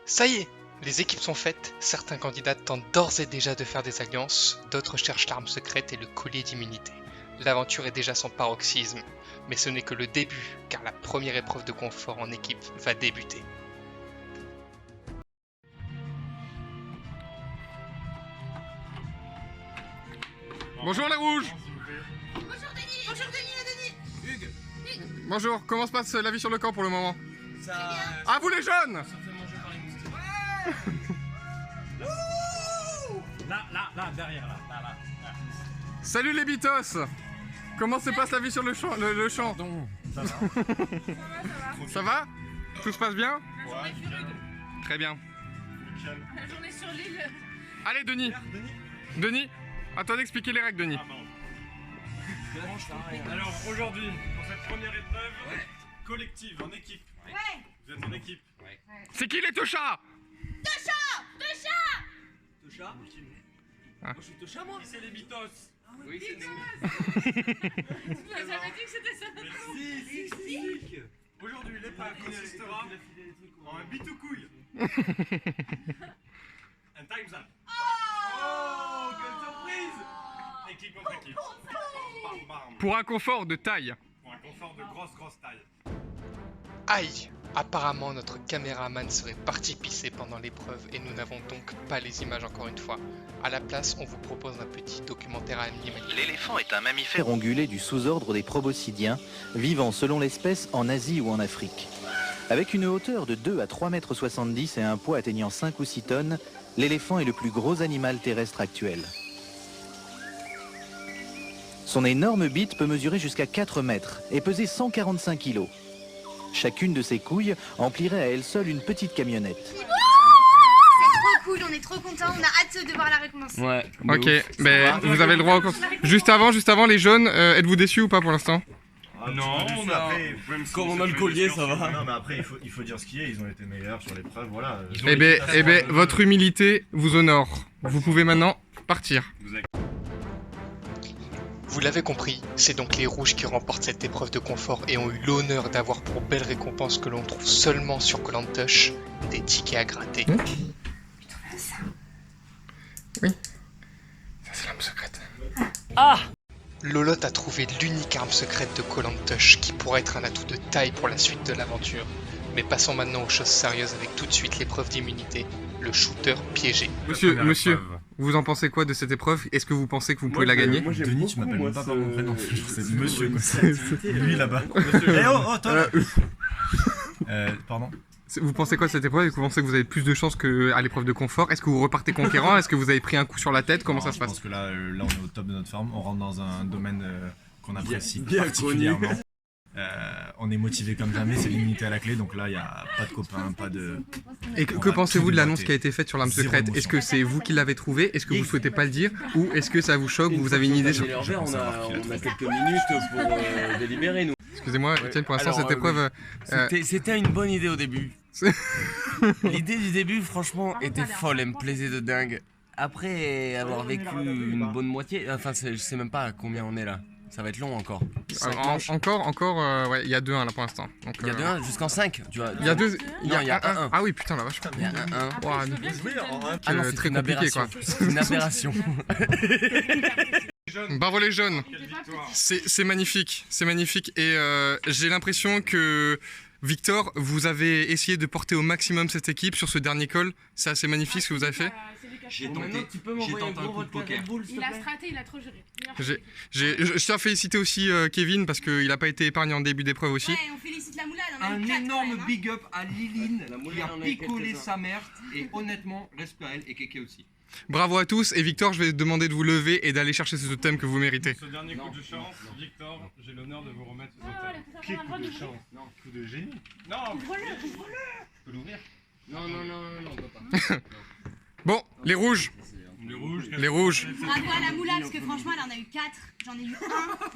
Ça y est, les équipes sont faites, certains candidats tentent d'ores et déjà de faire des alliances, d'autres cherchent l'arme secrète et le collier d'immunité. L'aventure est déjà son paroxysme, mais ce n'est que le début, car la première épreuve de confort en équipe va débuter. Bonjour les rouges. Bonjour Denis. Bonjour Denis. Hugues. Bonjour, comment se passe la vie sur le camp pour le moment? Ça... À vous les jeunes. Ça fait manger par les moustiques. Là, derrière, là. Salut les bitos. Comment se passe la vie sur le champ, le champ? Pardon, ça va. Ça va? Tout se passe bien? La journée fut rude. Très bien. La journée sur l'île. Allez Denis, à toi d'expliquer les règles Denis. Alors aujourd'hui, pour cette première épreuve collective, en équipe. Ouais. Vous êtes en équipe. C'est qui les Tochas? Toucha. Ah. Moi je suis Toucha moi. Qui c'est les Bitos? Oui, c'est nous. Tu m'as jamais dit que c'était ça. Si. Aujourd'hui, l'épreuve consistera en un bit ou couille. Un time's up. Oh, quelle surprise! Équipe contre équipe. Bam, bam. Pour un confort de taille. Pour un confort de grosse taille. Aïe! Apparemment notre caméraman serait parti pisser pendant l'épreuve et nous n'avons donc pas les images encore une fois. À la place, on vous propose un petit documentaire animalier. L'éléphant est un mammifère ongulé du sous-ordre des proboscidiens, vivant selon l'espèce en Asie ou en Afrique. Avec une hauteur de 2 à 3,70 m et un poids atteignant 5 ou 6 tonnes, l'éléphant est le plus gros animal terrestre actuel. Son énorme bite peut mesurer jusqu'à 4 mètres et peser 145 kg. Chacune de ses couilles emplirait à elle seule une petite camionnette. C'est trop cool, on est trop contents, on a hâte de voir la récompense. Ouais. Ok, ben vous avez le droit au compte. Juste avant les jaunes, êtes-vous déçus ou pas pour l'instant? Non, on a... Comme on a le collier, ça va. Non mais après il faut dire ce qu'il y a, ils ont été meilleurs sur l'épreuve, voilà. Eh ben, votre humilité vous honore. Vous pouvez maintenant partir. Vous l'avez compris, c'est donc les rouges qui remportent cette épreuve de confort et ont eu l'honneur d'avoir pour belle récompense que l'on trouve seulement sur Koh Lanta Tush, des tickets à gratter. Ça. Oui. Ça c'est l'arme secrète. Lolotte a trouvé l'unique arme secrète de Koh Lanta Tush qui pourrait être un atout de taille pour la suite de l'aventure. Mais passons maintenant aux choses sérieuses avec tout de suite l'épreuve d'immunité, le shooter piégé. Monsieur, vous en pensez quoi de cette épreuve? Est-ce que vous pensez que vous pouvez la gagner? Denis, tu m'appelles même pas par mon prénom, c'est monsieur quoi. Lui là-bas. Eh oh toi là. Pardon. Vous pensez quoi de cette épreuve? Est-ce que vous pensez que vous avez plus de chances qu'à l'épreuve de confort? Est-ce que vous repartez conquérant? Est-ce que vous avez pris un coup sur la tête? Comment ça se Je passe? pense que là on est au top de notre forme, on rentre dans un domaine qu'on apprécie bien particulièrement. On est motivé comme jamais, c'est l'immunité à la clé, donc là il n'y a pas de copains, pas de... Et que pensez-vous de l'annonce qui a été faite sur l'arme Zéro secrète? émotion. Est-ce que c'est vous qui l'avez trouvée? Est-ce que vous souhaitez pas le dire? Ou est-ce que ça vous choque? Vous avez une idée sur... On a quelques minutes pour délibérer nous. Excusez-moi, Etienne, pour l'instant Alors, cette épreuve... C'était une bonne idée au début. L'idée du début franchement était folle, elle me plaisait de dingue. Après avoir vécu une bonne moitié, enfin je sais même pas à combien on est là. Ça va être long encore. Encore, ouais, il y a 2-1 là pour l'instant. Donc, Il y a 2-1 jusqu'un 5, tu vois. Il y a 2... Non, il y a 1-1. Ah oui, putain la vache. Il y a 1-1. Ouah, Ah non, c'est très une compliqué aberration. quoi. C'est une aberration. Bravo les jaunes. Quelle victoire! C'est magnifique, et j'ai l'impression que Victor, vous avez essayé de porter au maximum cette équipe sur ce dernier call. C'est assez magnifique ce que vous avez fait. J'ai tenté un coup de poker. Il a straté, il a trop juré. Je tiens à féliciter aussi Kevin parce qu'il n'a pas été épargné en début d'épreuve aussi. Ouais, on félicite la moulade, on a Un eu 4 énorme big up à Liline La qui moulade, a on a picolé quelques-uns. sa mère et honnêtement respect à elle et Kéké aussi. Bravo à tous et Victor, je vais te demander de vous lever et d'aller chercher ce totem que vous méritez. Ce dernier coup de chance, Victor, j'ai l'honneur de vous remettre ce totem. Quel coup de chance? Non, coup de génie. Non, Ouvre-le. je peux l'ouvrir. Non, on peut pas. Bon, les rouges. Les rouges. Bravo à la moulade, parce que franchement, elle en a eu 4. J'en ai eu 1.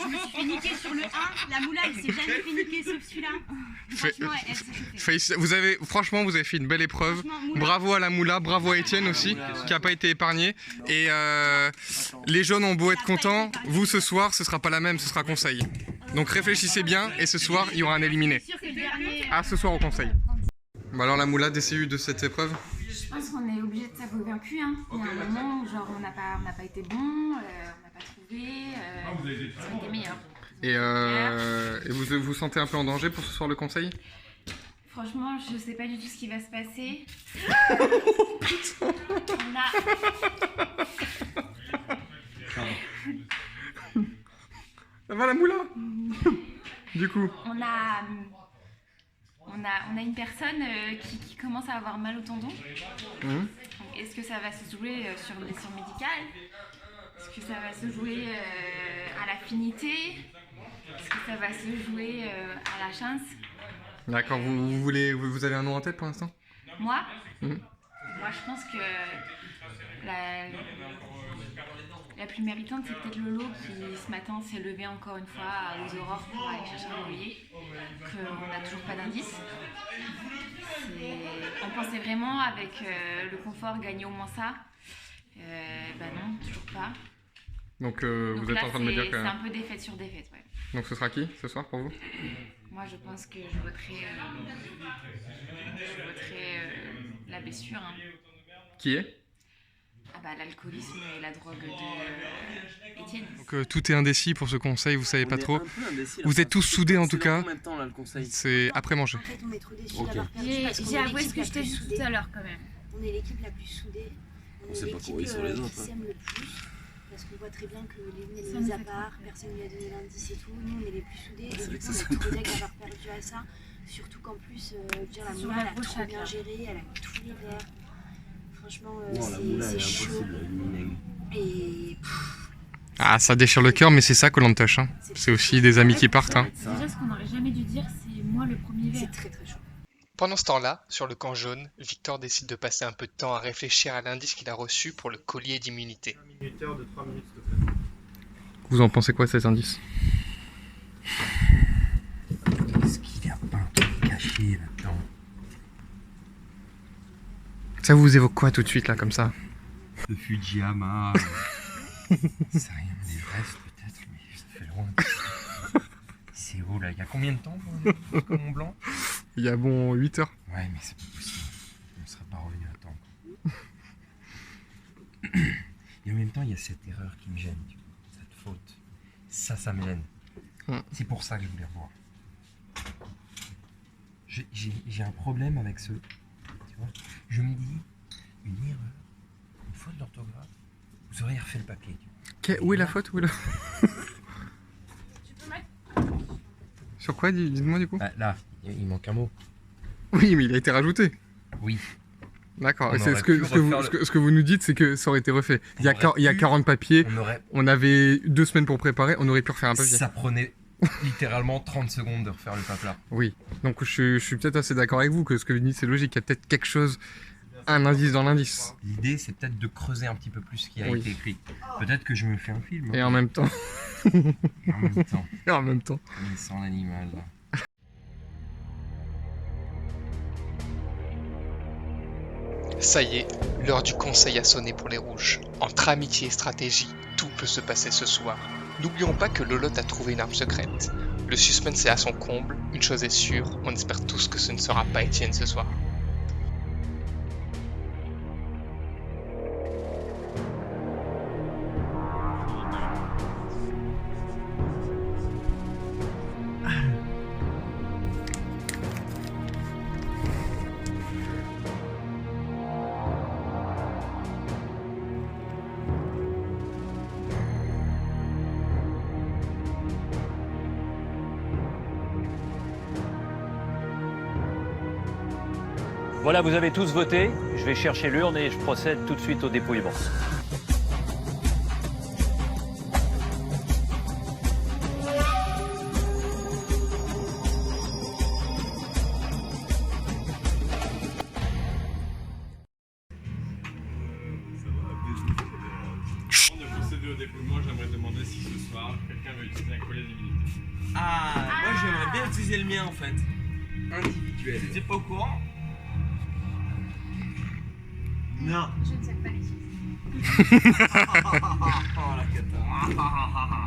Je me suis fait niquer sur le 1. La moulade, il s'est jamais fait niquer sauf celui-là. Franchement, elle s'est fait. Félicitations. Franchement, vous avez fait une belle épreuve. Franchement, moulade. Bravo à la moula, bravo à Étienne aussi, qui n'a pas été épargné. Et les jaunes ont beau être contents, vous ce soir, ce sera pas la même, ce sera conseil. Donc réfléchissez bien et ce soir, il y aura un éliminé. Je suis sûre que le dernier. À ce soir au conseil. Bah alors la moula DCU de cette épreuve? Je pense qu'on est obligé de s'avouer vaincu. Hein. Il y a un moment où genre, on n'a pas été bon, on n'a pas trouvé, on était meilleurs. Et vous sentez un peu en danger pour ce soir le conseil? Franchement, je sais pas du tout ce qui va se passer. Ça va la moula? Du coup. On a une personne qui commence à avoir mal au tendon. Est-ce que ça va se jouer sur une blessure médicale? Est-ce que ça va se jouer à l'affinité? Est-ce que ça va se jouer à la chance? D'accord, vous avez un nom en tête pour l'instant? Moi, moi je pense que la plus méritante c'est peut-être Lolo qui ce matin s'est levé encore une fois aux aurores pour aller chercher un collier, qu'on n'a toujours pas d'indice. On pensait vraiment avec le confort gagner au moins ça. Bah non, toujours pas. Donc vous êtes en train de me dire que... c'est un peu défaite sur défaite, ouais. Donc ce sera qui ce soir pour vous? Moi je pense que je voterai la blessure. Hein. Qui est? Ah bah l'alcoolisme et la drogue de Étienne. Donc tout est indécis pour ce conseil, vous savez pas trop. Vous êtes tous soudés en tout cas. C'est après manger. En fait, on est trop déçus d'avoir perdu parce qu'on J'ai est avoué ce l'équipe que la je t'ai plus dit soudée. tout à l'heure quand même. On est l'équipe la plus soudée. On sait est pas l'équipe comment ils sont les autres, qui hein. s'aime le plus. Parce qu'on voit très bien que Lévin est Ça mise nous à fait part, trop. personne ne lui a donné l'indice et tout. Nous, on est les plus soudés. Et C'est vrai du que coup, ça on est trop deg d'avoir perdu à ça. Surtout qu'en plus, la Sur moula, la elle a gauche, trop bien là. géré. Elle a mis tous les verres. Franchement, Non, la moula, elle c'est est chaud. impossible à éliminer. Et Ah ça déchire le cœur mais c'est ça Koh Lanta. Hein. C'est aussi des amis qui partent. Hein. Déjà ce qu'on n'aurait jamais dû dire c'est moi le premier verre. c'est très très chaud. Pendant ce temps-là, sur le camp jaune, Victor décide de passer un peu de temps à réfléchir à l'indice qu'il a reçu pour le collier d'immunité. Un minuteur de 3 minutes, s'il te plaît. Vous en pensez quoi de cet indice? Est-ce qu'il y a un truc caché là-dedans? Ça vous évoque quoi tout de suite là comme ça? Le Fujiyama. C'est rien de l'Everest peut-être, mais ça fait loin. C'est où là? Il y a combien de temps pour Mont Blanc? Il y a bon 8 heures. Ouais, mais c'est pas possible. On ne sera pas revenu à temps. Et en même temps, il y a cette erreur qui me gêne, tu vois, cette faute. Ça me gêne. C'est pour ça que je voulais revoir. J'ai un problème avec ce. Tu vois, je me dis, une erreur, une faute d'orthographe, vous auriez refait le papier. Tu vois. Où est la faute? Où est la... Sur quoi, dites-moi du coup? Bah, là, il manque un mot. Oui, mais il a été rajouté. Oui. D'accord. On Et c'est aurait ce pu refaire que vous nous dites, c'est que ça aurait été refait. Il y a 40 papiers. On avait 2 semaines pour préparer. On aurait pu refaire un papier. Ça prenait littéralement 30 secondes de refaire le papier. Oui. Donc je suis peut-être assez d'accord avec vous que ce que vous dites c'est logique. Il y a peut-être quelque chose, un indice dans l'indice. L'idée, c'est peut-être de creuser un petit peu plus ce qui a Oui. été écrit. Peut-être que je me fais un film. Et en même temps. Et en même temps. Et en même temps. Comme il sent l'animal là. Ça y est, l'heure du conseil a sonné pour les rouges. Entre amitié et stratégie, tout peut se passer ce soir. N'oublions pas que Lolotte a trouvé une arme secrète. Le suspense est à son comble, une chose est sûre, on espère tous que ce ne sera pas Étienne ce soir. Voilà, vous avez tous voté. Je vais chercher l'urne et je procède tout de suite au dépouillement. Avant de procéder au dépouillement, j'aimerais demander si ce soir, quelqu'un veut utiliser un collier d'immunité. Ah, moi j'aimerais bien utiliser le mien en fait. Individuel. T'es pas au courant? Non. Je ne sais pas l'utiliser. Oh la cata.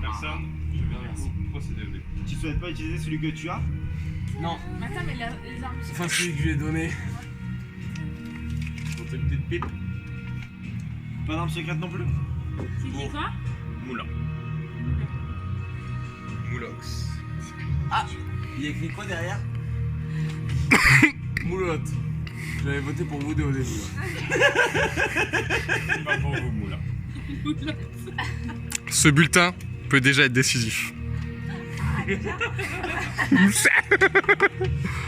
Personne, je viens de procéder au dépouillement. Tu souhaites pas utiliser celui que tu as? Non. Attends, mais les armes. Enfin, celui que je lui ai donné. Pour une petite pipe. Pas d'arme secrète non plus. C'est dit quoi? Moulin. Moulox. Ah, il y a écrit quoi derrière? Moulotte. J'avais voté pour vous deux au début. Pas pour vous, Moulin. Ce bulletin peut déjà être décisif.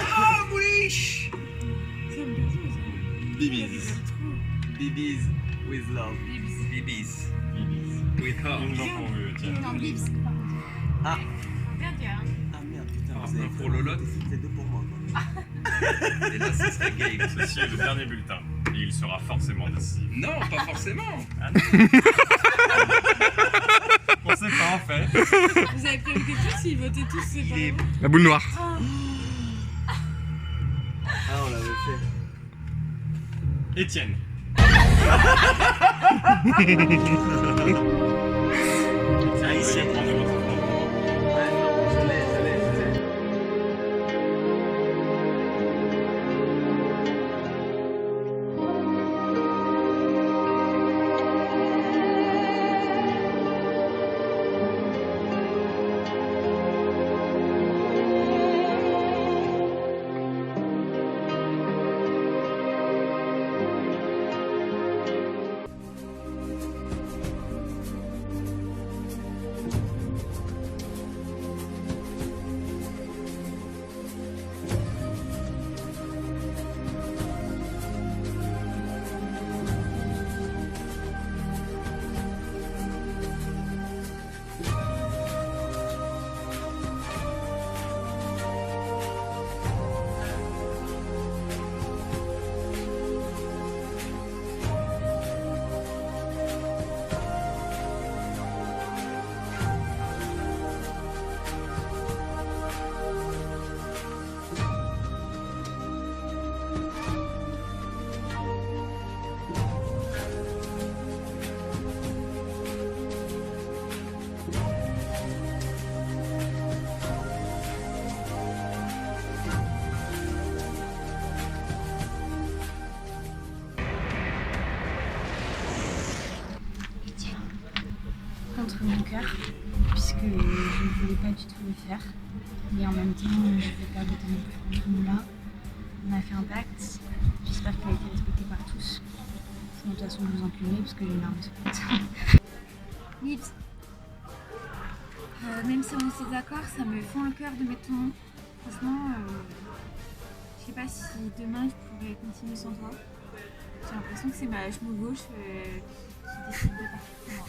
Ah, Mouliche. Bibis. Bibis with love. Bibis. With love. Une jambe pour eux, tiens. Non, Bibs. Ah. Bien dur. Hein. Ah merde, putain, Ah, vous avez pour Lolotte. C'est deux pour moi, quoi. Et là, ce serait gay. Ceci est le dernier bulletin. Et il sera forcément décisif. Non, pas forcément. Ah non. On sait pas en fait. Vous avez prévu quelque chose s'ils votaient tous séparément? La boule noire. Ah, on l'avait fait. Étienne. Ah, ici. Prendre votre temps. Ouais, je l'ai. Contre mon cœur, puisque je ne voulais pas du tout le faire. Et en même temps, je ne vais pas voter non plus contre Moulin. On a fait un pacte. J'espère qu'il a été respecté par tous. Sinon, de toute façon, je vous enculerai parce que j'ai une arme secrète. Lips. Même si on est d'accord, ça me fend le cœur de mettre ton nom. Franchement, je sais pas si demain je pourrais continuer sans toi. J'ai l'impression que c'est ma genou gauche qui décide de partir pour moi.